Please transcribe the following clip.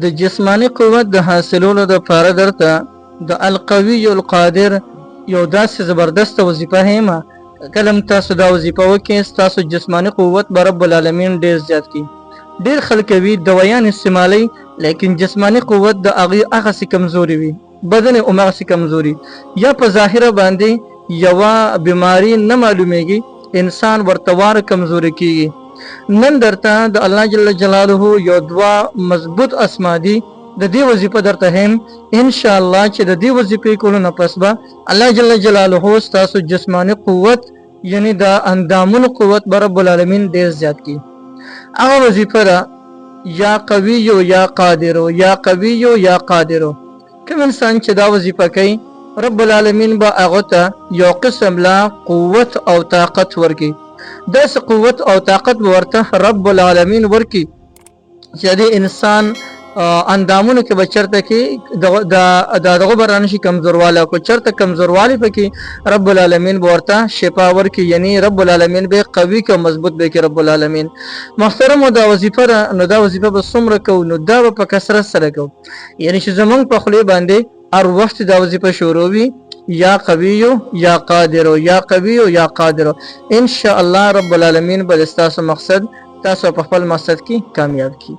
د جسمانی قوت د حاصلولو دپاره درته د القوي القادر یو داسې زبردست وظیفه هیمه. کله هم تاسو دا وظیفه وکړئ ستاسو جسمانی قوت به رب العالمین ډیر زیات کړي. ډیر خلک وي دوایان استعمالوي لیکن جسمانی قوت د هغې هغسې کمزوري وي، بدن یې هماغسې کمزوري، یا په ظاهره باندې یوه بیماري نه معلومیږي، انسان ورته واره کمزوري کیږي. نن درته د الله جل جلاله یو دوه مضبوط اسما دي، د دې وظیفه درته هم ان شاء الله چې د دې وظیفې کولو نه پس به الله جل جلاله ستاسو جسمانی قوت یعنی د اندامونو قوت به رب العالمین ډیر زیات کړي. هغه وظیفه ده یا قوی یا قادر یا قوی یا قادر. کوم انسان چې دا وظیفه کوي رب العالمین به هغه ته یو قسم لا قوت او طاقت ورکړي. داسې قوت او طاقت به ورته رب العالمین ورکړي چې د انسان اندامونو کې به چرته کې دغه به رانشي کمزوروالی، کو چرته کمزوروالی پکې رب العالمین به ورته شفا ورکړي، یعنی رب العالمین به قوي که مضبوط به کړي رب العالمین. محترمو دا وظیفه ده، نو دا وظیفه به څومره کوو؟ نو دا به په کثرت سره کوو، یعنی چې زمونږ په خولې باندې هر وخت دا وظیفه شروع وي یا قوی یا قادر یا قوی یا قادر. ان شاء الله رب العالمین به ستاسو مقصد تاسو په خپل مقصد کې کامیاب کړي.